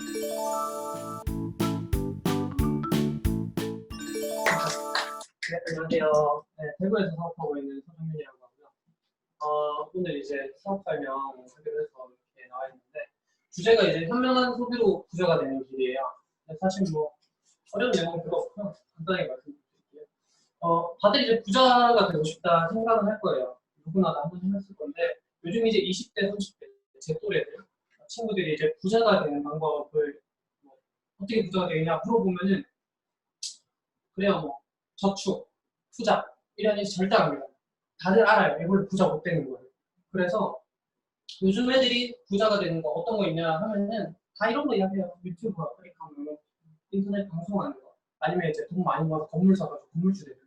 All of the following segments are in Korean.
네, 안녕하세요. 네, 대구에서 사업하고 있는 서정민이라고 하고요. 오늘 이제 사업 설명 하기로 해서 이렇게 나와 있는데, 주제가 이제 현명한 소비로 부자가 되는 길이에요. 사실 뭐 어려운 내용은 별로 없고요. 간단하게 말씀드릴게요. 다들 이제 부자가 되고 싶다 생각은 할 거예요. 누구나 다 한 번쯤 했을 건데, 요즘 이제 20대, 30대 제 또래들 친구들이 이제 부자가 되는 방법을 뭐 어떻게 부자가 되느냐 물어보면은, 그래요, 뭐 저축, 투자 이런 게 절대 안 돼요. 다들 알아요. 이걸로 부자 못 되는 거예요. 그래서 요즘 애들이 부자가 되는 거 어떤 거 있냐 하면은 다 이런 거 이야기해요. 유튜브, 아프리카노, 인터넷 방송하는 거, 아니면 이제 돈 많이 모아서 건물 사가지고 건물주 되는 거,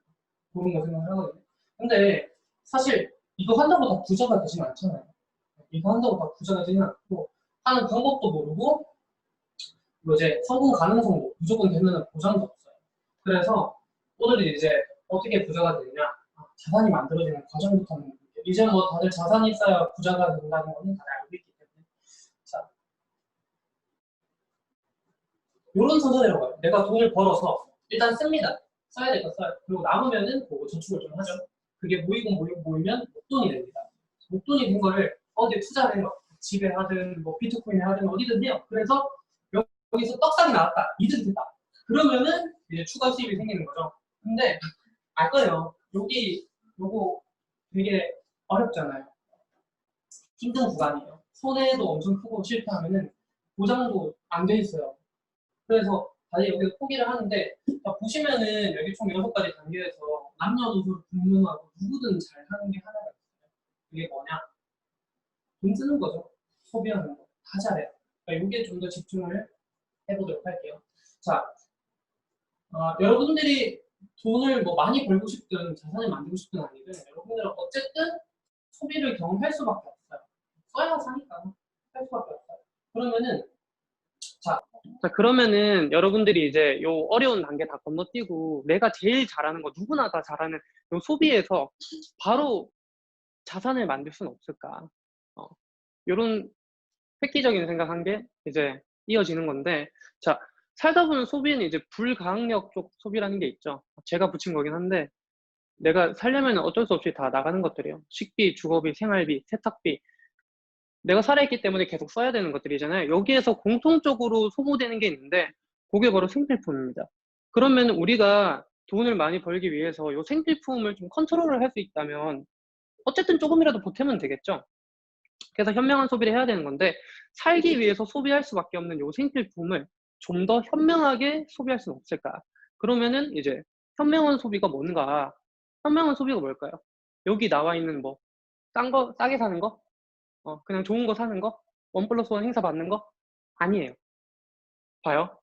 그런 거 생각을 하거든요. 근데 사실 이거 한다고 다 부자가 되진 않잖아요. 이거 한다고 다 부자가 되진 않고, 하는 방법도 모르고 뭐 이제 성공 가능성도 무조건 되는 보장도 없어요. 그래서 오늘은 이제 어떻게 부자가 되느냐, 자산이 만들어지는 과정부터 하는 거예요. 이제 뭐 다들 자산이 있어야 부자가 된다는 거는 다 알고 있기 때문에, 자, 이런 순서대로 가요. 내가 돈을 벌어서 일단 씁니다. 써야 될 거 써요. 그리고 남으면은 그거 저축을 좀 하죠. 그게 모이면 목돈이 됩니다. 목돈이 된 거를 어디에 투자를 해요. 집에 하든 뭐 비트코인에 하든 어디든 해요. 그래서 여기서 떡상이 나왔다, 이득이 됐다, 그러면은 이제 추가 수입이 생기는 거죠. 근데 알 거예요. 요거 되게 어렵잖아요. 힘든 구간이에요. 손해도 엄청 크고 실패하면은 보장도 안 돼 있어요. 그래서 다들 여기서 포기를 하는데, 보시면은 여기 총 6가지 단계에서 남녀노소 불문하고 누구든 잘 하는 게 하나가 있어요. 그게 뭐냐? 돈 쓰는 거죠. 소비하는 거. 다 잘해요. 그러니까 이게 좀 더 집중을 해보도록 할게요. 자, 여러분들이 돈을 뭐 많이 벌고 싶든 자산을 만들고 싶든 아니든, 여러분들은 어쨌든 소비를 경험할 수밖에 없어요. 써야 사니까 할 수밖에 없어요. 그러면은 자, 그러면은 여러분들이 이제 요 어려운 단계 다 건너뛰고 내가 제일 잘하는 거, 누구나 다 잘하는 요 소비에서 바로 자산을 만들 수는 없을까? 요런 획기적인 생각한 게 이제 이어지는 건데, 자, 살다 보면 소비는 이제 불가항력 쪽 소비라는 게 있죠. 제가 붙인 거긴 한데, 내가 살려면 어쩔 수 없이 다 나가는 것들이에요. 식비, 주거비, 생활비, 세탁비. 내가 살아있기 때문에 계속 써야 되는 것들이잖아요. 여기에서 공통적으로 소모되는 게 있는데, 그게 바로 생필품입니다. 그러면 우리가 돈을 많이 벌기 위해서 이 생필품을 좀 컨트롤을 할 수 있다면 어쨌든 조금이라도 보태면 되겠죠. 그래서 현명한 소비를 해야 되는 건데, 살기 위해서 소비할 수밖에 없는 이 생필품을 좀 더 현명하게 소비할 수는 없을까? 그러면은 이제 현명한 소비가 뭔가? 현명한 소비가 뭘까요? 여기 나와 있는 뭐 싼 거, 싸게 사는 거? 그냥 좋은 거 사는 거? 1+1 행사 받는 거? 아니에요. 봐요.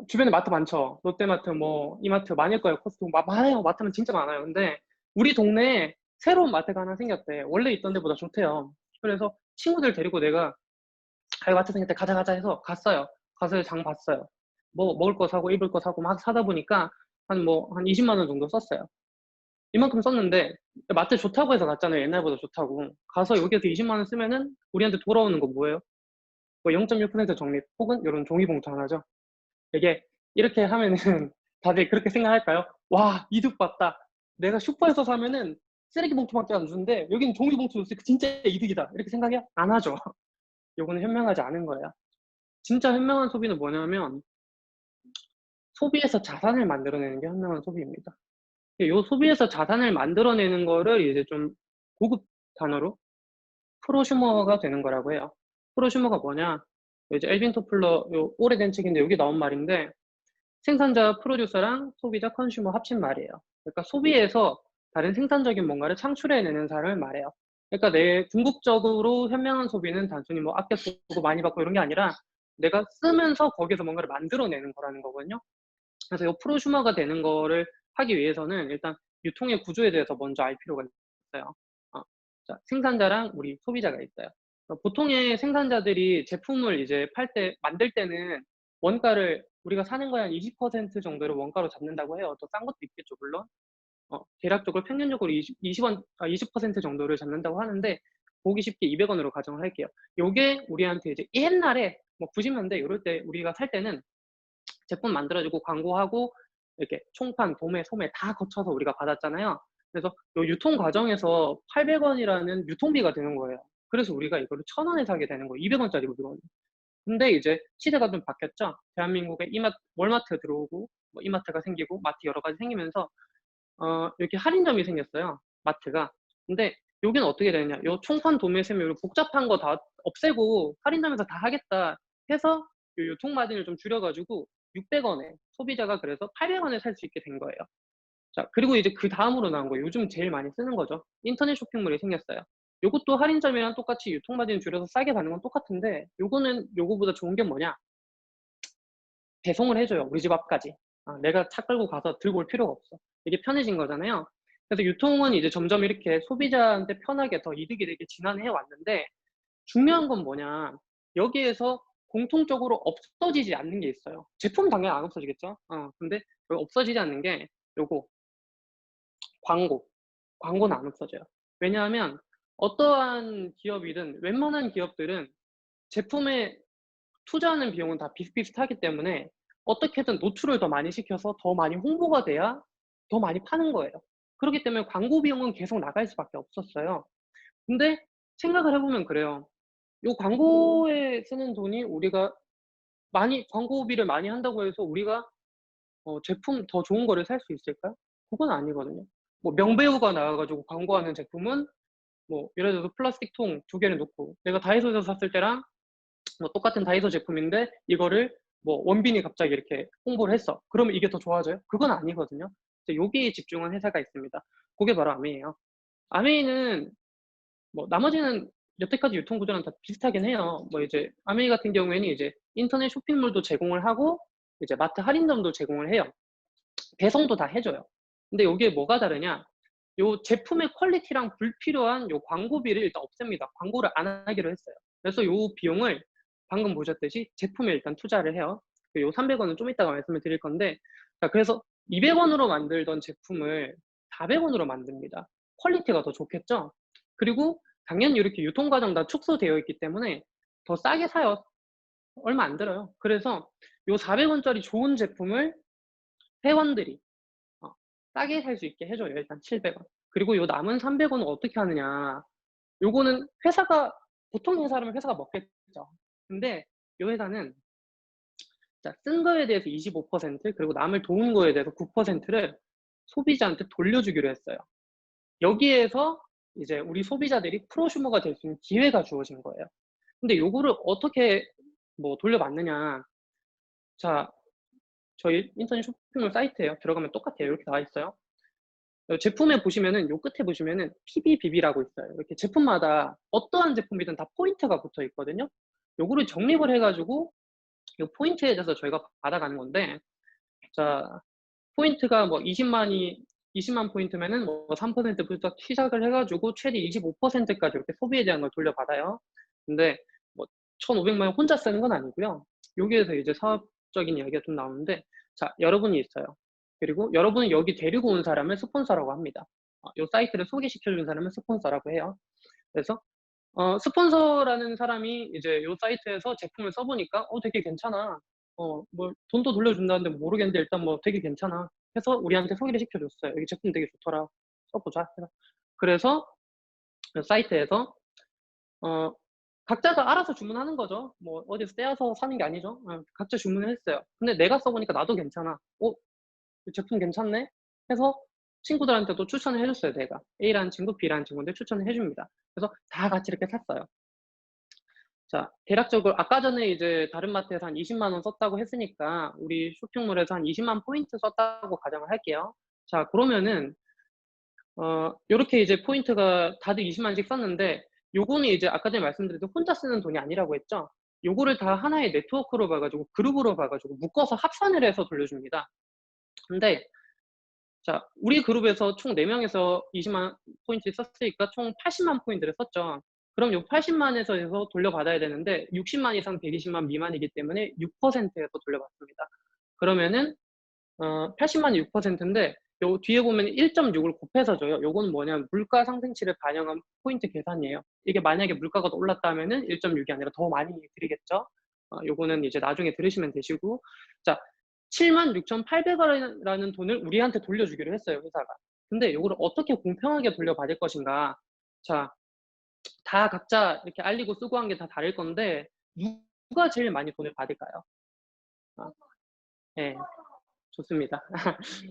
주변에 마트 많죠. 롯데마트, 뭐 이마트 많을 거예요. 코스트코 많아요. 마트는 진짜 많아요. 근데 우리 동네에 새로운 마트가 하나 생겼대. 원래 있던 데보다 좋대요. 그래서 친구들 데리고 내가 마트 생겼대, 가자 가자 해서 갔어요. 가서 장 봤어요. 뭐 먹을 거 사고 입을 거 사고 막 사다 보니까 한 20만 원 정도 썼어요. 이만큼 썼는데 마트 좋다고 해서 갔잖아요. 옛날보다 좋다고. 가서 여기에서 20만 원 쓰면은 우리한테 돌아오는 거 뭐예요? 뭐 0.1% 적립 혹은 이런 종이봉투 하나죠. 이게 이렇게 하면은 다들 그렇게 생각할까요? 와, 이득 봤다. 내가 슈퍼에서 사면은 쓰레기 봉투밖에 안 주는데 여기는 종이봉투 줬으니까 진짜 이득이다, 이렇게 생각해요? 안 하죠. 요거는 현명하지 않은 거예요. 진짜 현명한 소비는 뭐냐면, 소비에서 자산을 만들어내는 게 현명한 소비입니다. 이 소비에서 자산을 만들어내는 거를 이제 좀 고급 단어로 프로슈머가 되는 거라고 해요. 프로슈머가 뭐냐? 이제 엘빈 토플러 요 오래된 책인데 여기 나온 말인데, 생산자, 프로듀서랑 소비자, 컨슈머 합친 말이에요. 그러니까 소비에서 다른 생산적인 뭔가를 창출해내는 사람을 말해요. 그러니까 내 궁극적으로 현명한 소비는 단순히 뭐 아껴 쓰고 많이 받고 이런 게 아니라 내가 쓰면서 거기서 뭔가를 만들어내는 거라는 거거든요. 그래서 이 프로슈머가 되는 거를 하기 위해서는 일단 유통의 구조에 대해서 먼저 알 필요가 있어요. 자, 생산자랑 우리 소비자가 있어요. 보통의 생산자들이 제품을 이제 만들 때는 원가를 우리가 사는 거에 한 20% 정도를 원가로 잡는다고 해요. 더 싼 것도 있겠죠, 물론. 대략적으로 평균적으로 20% 정도를 잡는다고 하는데, 보기 쉽게 200원으로 가정을 할게요. 요게 우리한테 이제 옛날에 뭐 90년대 이럴 때 우리가 살 때는 제품 만들어지고 광고하고 이렇게 총판, 도매, 소매 다 거쳐서 우리가 받았잖아요. 그래서 요 유통 과정에서 800원이라는 유통비가 드는 거예요. 그래서 우리가 이거를 1,000원에 사게 되는 거예요. 200원짜리 물건을. 근데 이제 시대가 좀 바뀌었죠. 대한민국에 월마트 들어오고 뭐 이마트가 생기고 마트 여러 가지 생기면서 이렇게 할인점이 생겼어요, 마트가. 근데 여기는 어떻게 되느냐. 요 총판, 도매, 세무 요 복잡한 거 다 없애고 할인점에서 다 하겠다 해서 요 유통 마진을 좀 줄여 가지고 600원에 소비자가 그래서 800원에 살 수 있게 된 거예요. 자, 그리고 이제 그다음으로 나온 거예요. 요즘 제일 많이 쓰는 거죠. 인터넷 쇼핑몰이 생겼어요. 요것도 할인점이랑 똑같이 유통 마진 줄여서 싸게 받는 건 똑같은데 요거는 요거보다 좋은 게 뭐냐? 배송을 해 줘요, 우리 집 앞까지. 내가 차 끌고 가서 들고 올 필요가 없어. 이게 편해진 거잖아요. 그래서 유통은 이제 점점 이렇게 소비자한테 편하게 더 이득이 되게 진화해 왔는데 중요한 건 뭐냐, 여기에서 공통적으로 없어지지 않는 게 있어요. 제품은 당연히 안 없어지겠죠. 근데 여기 없어지지 않는 게 요거 광고. 광고는 안 없어져요. 왜냐하면 어떠한 기업이든 웬만한 기업들은 제품에 투자하는 비용은 다 비슷비슷하기 때문에 어떻게든 노출을 더 많이 시켜서 더 많이 홍보가 돼야 더 많이 파는 거예요. 그렇기 때문에 광고 비용은 계속 나갈 수밖에 없었어요. 근데 생각을 해 보면 그래요. 요 광고에 쓰는 돈이 우리가 광고비를 많이 한다고 해서 우리가 제품 더 좋은 거를 살 수 있을까요? 그건 아니거든요. 뭐 명배우가 나와 가지고 광고하는 제품은 뭐 예를 들어서 플라스틱 통 2개를 놓고 내가 다이소에서 샀을 때랑 뭐 똑같은 다이소 제품인데 이거를 뭐 원빈이 갑자기 이렇게 홍보를 했어. 그러면 이게 더 좋아져요? 그건 아니거든요. 이제 여기에 집중한 회사가 있습니다. 그게 바로 아메이에요. 아메이는 뭐 나머지는 여태까지 유통 구조랑 다 비슷하긴 해요. 뭐 이제 아메이 같은 경우에는 이제 인터넷 쇼핑몰도 제공을 하고 이제 마트 할인점도 제공을 해요. 배송도 다 해 줘요. 근데 여기에 뭐가 다르냐? 요 제품의 퀄리티랑 불필요한 요 광고비를 일단 없앱니다. 광고를 안 하기로 했어요. 그래서 요 비용을 방금 보셨듯이 제품에 일단 투자를 해요. 요 300원은 좀 이따가 말씀을 드릴 건데, 자, 그래서 200원으로 만들던 제품을 400원으로 만듭니다. 퀄리티가 더 좋겠죠? 그리고 당연히 이렇게 유통 과정 다 축소되어 있기 때문에 더 싸게 사요. 얼마 안 들어요. 그래서 요 400원짜리 좋은 제품을 회원들이 어 싸게 살 수 있게 해 줘요, 일단 700원. 그리고 요 남은 300원은 어떻게 하느냐. 요거는 회사가, 보통 회사라면 회사가 먹겠죠. 근데 요 회사는 자, 쓴 거에 대해서 25% 그리고 남을 도운 거에 대해서 9%를 소비자한테 돌려주기로 했어요. 여기에서 이제 우리 소비자들이 프로슈머가 될 수 있는 기회가 주어진 거예요. 근데 요거를 어떻게 뭐 돌려받느냐. 자, 저희 인터넷 쇼핑몰 사이트에요. 들어가면 똑같아요. 이렇게 나와 있어요. 제품에 보시면은 요 끝에 보시면은 PBBB라고 있어요. 이렇게 제품마다 어떠한 제품이든 다 포인트가 붙어 있거든요. 요거를 적립을 해 가지고 요 포인트에 대해서 저희가 받아가는 건데, 자, 포인트가 뭐 20만 포인트면은 뭐 3%부터 시작을 해 가지고 최대 25%까지 이렇게 소비에 대한 걸 돌려받아요. 근데 뭐 1,500만 원 혼자 쓰는 건 아니고요. 여기에서 이제 사업적인 이야기가 좀 나오는데, 자, 여러분이 있어요. 그리고 여러분이 여기 데리고 온 사람을 스폰서라고 합니다. 요 사이트를 소개시켜 준 사람을 스폰서라고 해요. 그래서 스폰서라는 사람이 이제 요 사이트에서 제품을 써 보니까 되게 괜찮아. 뭐 돈도 돌려준다는데 모르겠는데 일단 뭐 되게 괜찮아 해서 우리한테 소개를 시켜 줬어요. "여기 제품 되게 좋더라. 써 보자." 해서. 그래서 그 사이트에서 어 각자가 알아서 주문하는 거죠. 뭐 어디서 떼어서 사는 게 아니죠. 각자 주문을 했어요. 근데 내가 써 보니까 나도 괜찮아. 이 제품 괜찮네 해서 친구들한테도 추천을 해 줬어요, 내가. A라는 친구, B라는 친구인데 추천을 해 줍니다. 그래서 다 같이 이렇게 샀어요. 자, 대략적으로 아까 전에 이제 다른 마트에서 한 20만 원 썼다고 했으니까 우리 쇼핑몰에서 한 20만 포인트 썼다고 가정을 할게요. 자, 그러면은 요렇게 이제 포인트가 다들 20만씩 썼는데, 요거는 이제 아까 전에 말씀드렸듯이 혼자 쓰는 돈이 아니라고 했죠. 요거를 다 하나의 네트워크로 봐 가지고 그룹으로 봐 가지고 묶어서 합산을 해서 돌려줍니다. 근데 자, 우리 그룹에서 총 4 명에서 20만 포인트 썼으니까 총 80만 포인트를 썼죠. 그럼 요 80만에서 해서 돌려받아야 되는데 60만 이상 120만 미만이기 때문에 6%에서 돌려받습니다. 그러면은 80만이 6%인데 요 뒤에 보면 1.6을 곱해서 줘요. 요거는 뭐냐면 물가 상승치를 반영한 포인트 계산이에요. 이게 만약에 물가가 더 올랐다면은 1.6이 아니라 더 많이 드리겠죠. 요거는 이제 나중에 들으시면 되시고. 자, 76,800원이라는 돈을 우리한테 돌려주기로 했어요, 회사가. 근데 요거를 어떻게 공평하게 돌려받을 것인가. 자, 다 각자 이렇게 알리고 쓰고 한 게 다 다를 건데 누가 제일 많이 돈을 받을까요? 예. 좋습니다.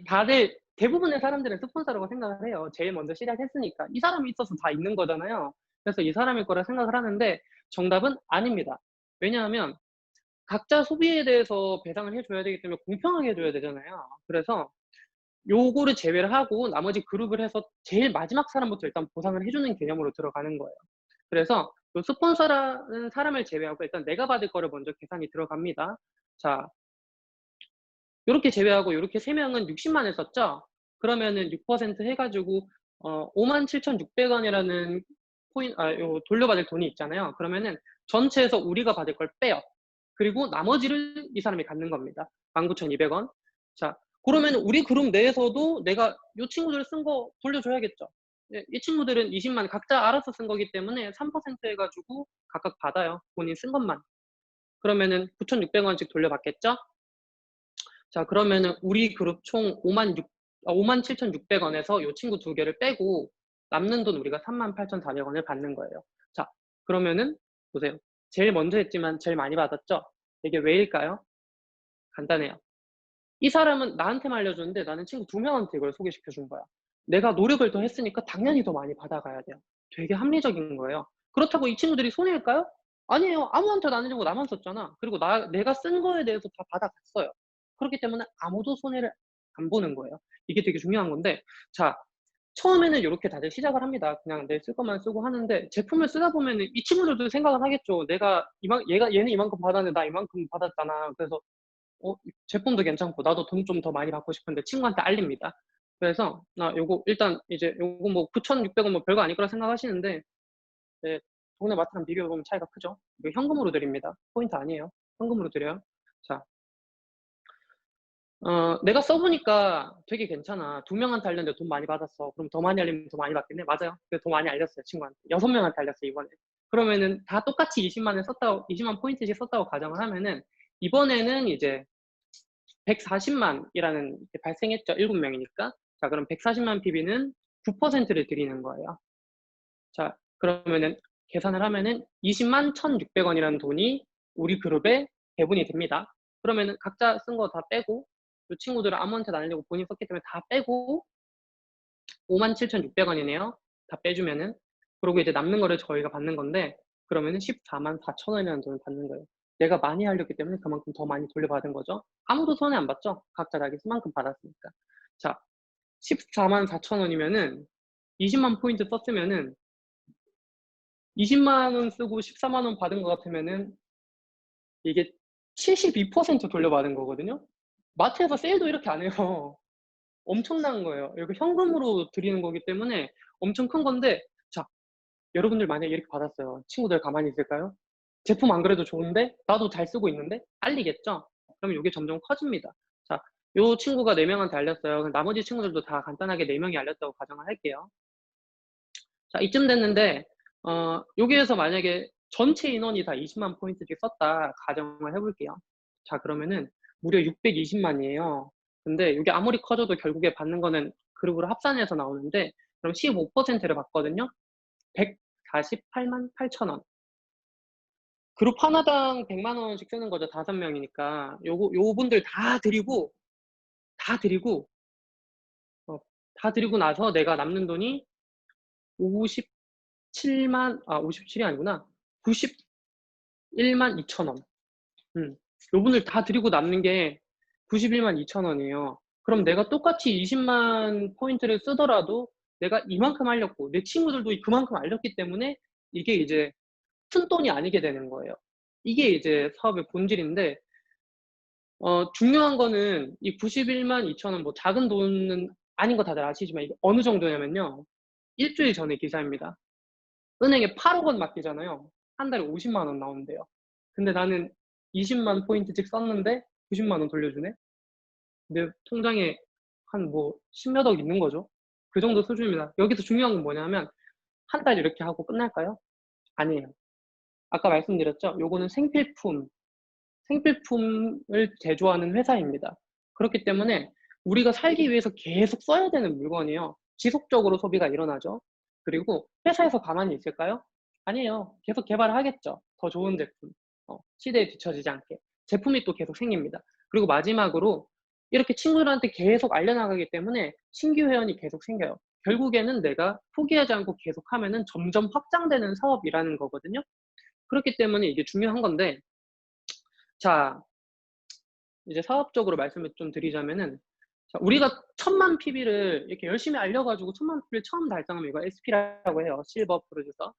다들 대부분의 사람들은 스폰서라고 생각을 해요. 제일 먼저 시작했으니까. 이 사람이 있어서 다 있는 거잖아요. 그래서 이 사람일 거라 생각을 하는데 정답은 아닙니다. 왜냐하면 각자 소비에 대해서 배상을 해 줘야 되기 때문에 공평하게 해 줘야 되잖아요. 그래서 요거를 제외를 하고 나머지 그룹을 해서 제일 마지막 사람부터 일단 보상을 해 주는 개념으로 들어가는 거예요. 그래서 요 스폰서라는 사람을 제외하고 일단 내가 받을 거를 먼저 계산이 들어갑니다. 자, 요렇게 제외하고 요렇게 3명은 60만을 썼죠? 그러면은 6% 해 가지고 57,600원이라는 요 돌려받을 돈이 있잖아요. 그러면은 전체에서 우리가 받을 걸 빼요. 그리고 나머지를 이 사람이 갖는 겁니다. 19,200원. 자, 그러면은 우리 그룹 내에서도 내가 요 친구들 쓴 거 돌려줘야겠죠. 예, 이 친구들은 20만 각자 알아서 쓴 거기 때문에 3% 해 가지고 각각 받아요. 본인 쓴 것만. 그러면은 9,600원씩 돌려받겠죠? 자, 그러면은 우리 그룹 총 57,600원에서 요 친구 2개를 빼고 남는 돈 우리가 38,400원을 받는 거예요. 자, 그러면은 보세요. 제일 먼저 했지만 제일 많이 받았죠? 이게 왜일까요? 간단해요. 이 사람은 나한테만 알려줬는데 나는 친구 2명한테 이걸 소개시켜 준 거야. 내가 노력을 더 했으니까 당연히 더 많이 받아가야 돼요. 되게 합리적인 거예요. 그렇다고 이 친구들이 손해일까요? 아니에요. 아무한테도 안 해주고 나만 썼잖아. 그리고 내가 쓴 거에 대해서 다 받아갔어요. 그렇기 때문에 아무도 손해를 안 보는 거예요. 이게 되게 중요한 건데, 자, 처음에는 요렇게 다들 시작을 합니다. 그냥 내 쓸 것만 쓰고 하는데 제품을 쓰다 보면은 이 친구들도 생각을 하겠죠. 내가 얘는 이만큼 받았는데 나 이만큼 받았잖아. 그래서 제품도 괜찮고 나도 돈 좀 더 많이 받고 싶은데 친구한테 알립니다. 그래서 요거 일단 이제 요거 뭐 9,600원 뭐 별거 아닐 거라 생각하시는데, 네, 동네 마트랑 비교해 보면 차이가 크죠. 이거 현금으로 드립니다. 포인트 아니에요. 현금으로 드려요. 자, 내가 써보니까 되게 괜찮아. 2명한테 알렸는데 돈 많이 받았어. 그럼 더 많이 알리면 더 많이 받겠네. 맞아요. 그래서 더 많이 알렸어요, 친구한테. 6명한테 알렸어요, 이번에. 그러면은 다 똑같이 20만을 썼다고, 20만 포인트씩 썼다고 가정을 하면은 이번에는 이제 140만이라는 게 발생했죠. 7명이니까. 자, 그럼 140만 PB는 9%를 드리는 거예요. 자, 그러면은 계산을 하면은 20만 1,600원이라는 돈이 우리 그룹에 배분이 됩니다. 그러면은 각자 쓴 거 다 빼고 이 친구들은 아무한테도 안 하려고 본인이 썼기 때문에 다 빼고 57,600원이네요. 다 빼주면은. 그리고 이제 남는 거를 저희가 받는 건데 그러면은 14만 4천원이라는 돈을 받는 거예요. 내가 많이 하렸기 때문에 그만큼 더 많이 돌려받은 거죠. 아무도 손해 안 봤죠. 각자 자기 수만큼 받았으니까. 자, 14만 4천원이면은 20만 포인트 썼으면은 20만 원 쓰고 14만 원 받은 것 같으면은 이게 72% 돌려받은 거거든요. 마트에서 세일도 이렇게 안 해요. 엄청난 거예요. 이거 현금으로 드리는 거기 때문에 엄청 큰 건데, 자, 여러분들 만약에 이렇게 받았어요. 친구들 가만히 있을까요? 제품 안 그래도 좋은데 나도 잘 쓰고 있는데 알리겠죠? 그러면 이게 점점 커집니다. 자, 요 친구가 4명한테 알렸어요. 그럼 나머지 친구들도 다 간단하게 4명이 알렸다고 가정을 할게요. 자, 이쯤 됐는데 여기에서 만약에 전체 인원이 다 20만 포인트씩 썼다 가정을 해볼게요. 자, 그러면은 무려 620만이에요. 근데 이게 아무리 커져도 결국에 받는 거는 그룹으로 합산해서 나오는데 그럼 15%를 받거든요. 148만 8천원. 그룹 하나당 100만 원씩 쓰는 거죠. 5명이니까. 요분들 다 드리고 어, 다 드리고 나서 내가 남는 돈이 57이 아니구나. 91만 2천 원. 요분들 다 드리고 남는 게 91만 2천 원이에요. 그럼 내가 똑같이 20만 포인트를 쓰더라도 내가 이만큼 알렸고 내 친구들도 그만큼 알렸기 때문에 이게 이제 푼돈이 아니게 되는 거예요. 이게 이제 사업의 본질인데 중요한 거는 이 91만 2천 원 뭐 작은 돈은 아닌 거 다들 아시지만 이게 어느 정도냐면요. 일주일 전의 기사입니다. 은행에 8억 원 맡기잖아요. 한 달에 50만 원 나오는데요. 근데 나는 20만 포인트씩 썼는데 90만 원 돌려주네? 내 통장에 한 뭐 10몇 억 있는 거죠. 그 정도 수준입니다. 여기서 중요한 건 뭐냐면 한 달 이렇게 하고 끝날까요? 아니에요. 아까 말씀드렸죠? 요거는 생필품, 생필품을 제조하는 회사입니다. 그렇기 때문에 우리가 살기 위해서 계속 써야 되는 물건이에요. 지속적으로 소비가 일어나죠. 그리고 회사에서 가만히 있을까요? 아니에요. 계속 개발하겠죠. 더 좋은 제품. 시대에 뒤처지지 않게. 제품이 또 계속 생깁니다. 그리고 마지막으로 이렇게 친구들한테 계속 알려나가기 때문에 신규 회원이 계속 생겨요. 결국에는 내가 포기하지 않고 계속하면은 점점 확장되는 사업이라는 거거든요. 그렇기 때문에 이게 중요한 건데, 자, 이제 사업적으로 말씀을 좀 드리자면은, 자, 우리가 1000만 PB를 이렇게 열심히 알려가지고 1000만 PB를 처음 달성하면 이거 SP라고 해요. 실버 프로듀서.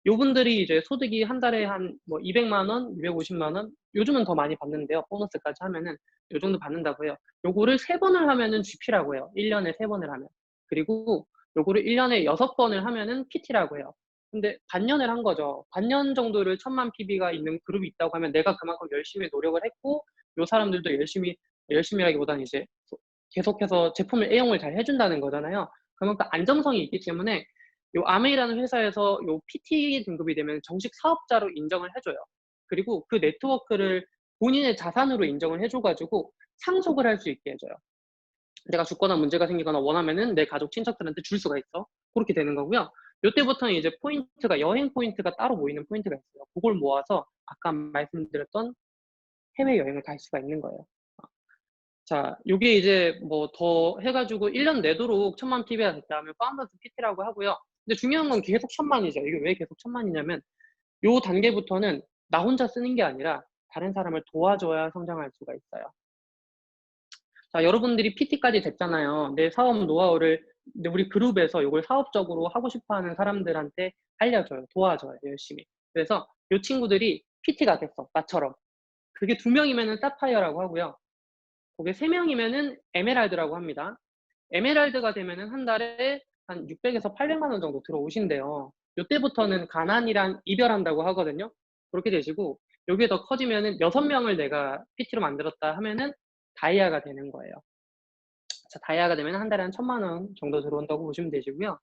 요분들이 이제 소득이 한 달에 한 뭐 200만 원, 250만 원, 요즘은 더 많이 받는데요. 보너스까지 하면은 요 정도 받는다고 해요. 요거를 3번을 하면은 GP라고 해요. 1년에 3번을 하면. 그리고 요거를 1년에 6번을 하면은 PT라고 해요. 근데 반년을 한 거죠. 반년 정도를 1000만 PB가 있는 그룹이 있다고 하면 내가 그만큼 열심히 노력을 했고, 요 사람들도 열심히라기보다는 이제 계속해서 제품을 애용을 잘 해준다는 거잖아요. 그만큼 안정성이 있기 때문에 요 아메이라는 회사에서 요 PT 등급이 되면 정식 사업자로 인정을 해줘요. 그리고 그 네트워크를 본인의 자산으로 인정을 해줘가지고 상속을 할 수 있게 해줘요. 내가 죽거나 문제가 생기거나 원하면은 내 가족 친척들한테 줄 수가 있어. 그렇게 되는 거고요. 요때부터는 이제 포인트가 여행 포인트가 따로 모이는 포인트가 있어요. 그걸 모아서 아까 말씀드렸던 해외여행을 갈 수가 있는 거예요. 자, 요게 이제 뭐 더 해가지고 1년 내도록 1000만 PB가 됐다 하면 파운더스 PT라고 하고요. 근데 중요한 건 계속 1000만이죠. 이게 왜 계속 1000만이냐면 요 단계부터는 나 혼자 쓰는 게 아니라 다른 사람을 도와줘야 성장할 수가 있어요. 자, 여러분들이 PT까지 됐잖아요. 내 사업 노하우를 우리 그룹에서 이걸 사업적으로 하고 싶어 하는 사람들한테 알려줘요. 도와줘요. 열심히. 그래서 요 친구들이 PT가 됐어. 나처럼. 그게 2명이면은 사파이어라고 하고요. 그게 3명이면은 에메랄드라고 합니다. 에메랄드가 되면은 한 달에 한 600에서 800만 원 정도 들어오신대요. 요때부터는 가난이랑 이별한다고 하거든요. 그렇게 되시고, 여기에 더 커지면은 6명을 내가 PT로 만들었다 하면은 다이아가 되는 거예요. 자, 다이아가 되면 한 달에 한 1000만 원 정도 들어온다고 보시면 되시고요.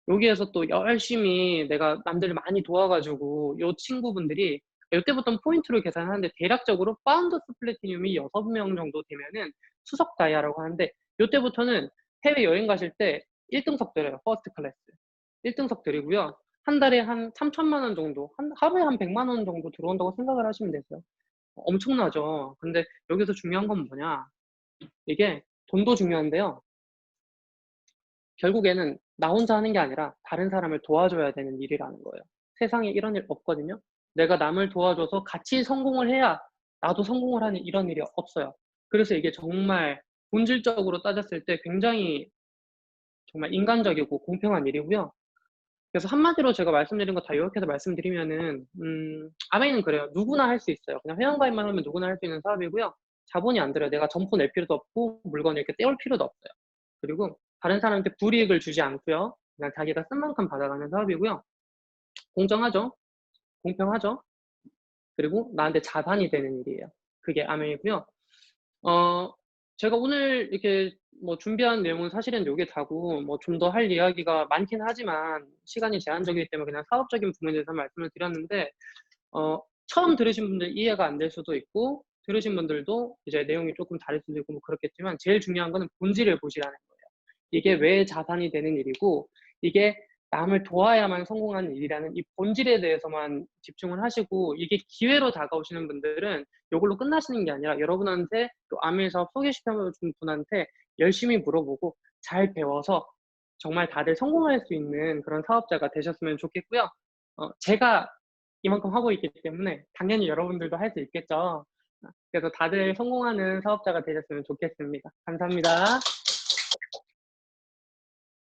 여기에서 또 열심히 내가 남들을 많이 도와가지고 요 친구분들이 이때부터는 포인트로 계산하는데 대략적으로 파운더스 플래티늄이 6명 정도 되면은 수석 다이아라고 하는데 요때부터는 해외 여행 가실 때 1등석 드려요. 퍼스트 클래스. 1등석 드리고요. 한 달에 한 3천만 원 정도, 하루에 한 100만 원 정도 들어온다고 생각을 하시면 되세요. 엄청나죠. 근데 여기서 중요한 건 뭐냐? 이게 돈도 중요한데요. 결국에는 나 혼자 하는 게 아니라 다른 사람을 도와줘야 되는 일이라는 거예요. 세상에 이런 일 없거든요. 내가 남을 도와줘서 같이 성공을 해야 나도 성공을 하는 이런 일이 없어요. 그래서 이게 정말 본질적으로 따졌을 때 굉장히 정말 인간적이고 공평한 일이고요. 그래서 한마디로 제가 말씀드린 거 다 요약해서 말씀드리면은 아메이는 그래요. 누구나 할 수 있어요. 그냥 회원가입만 하면 누구나 할 수 있는 사업이고요. 자본이 안 들어요. 내가 점포 낼 필요도 없고 물건을 이렇게 떼올 필요도 없어요. 그리고 다른 사람한테 불이익을 주지 않고요. 그냥 자기가 쓴 만큼 받아가는 사업이고요. 공정하죠? 공평하죠? 그리고 나한테 자산이 되는 일이에요. 그게 아메이고요. 어, 제가 오늘 이렇게 뭐 준비한 내용은 사실은 요게 다고 뭐 좀 더 할 이야기가 많긴 하지만 시간이 제한적이기 때문에 그냥 사업적인 부분에 대해서 말씀을 드렸는데 처음 들으신 분들 이해가 안 될 수도 있고 들으신 분들도 이제 내용이 조금 다를 수도 있고 뭐 그렇겠지만 제일 중요한 거는 본질을 보시라는 거예요. 이게 왜 자산이 되는 일이고 이게 남을 도와야만 성공하는 일이라는 이 본질에 대해서만 집중을 하시고 이게 기회로 다가오시는 분들은 이걸로 끝나시는 게 아니라 여러분한테 또 아메이 사업 소개시켜준 분한테 열심히 물어보고 잘 배워서 정말 다들 성공할 수 있는 그런 사업자가 되셨으면 좋겠고요. 제가 이만큼 하고 있기 때문에 당연히 여러분들도 할 수 있겠죠. 그래서 다들 성공하는 사업자가 되셨으면 좋겠습니다. 감사합니다.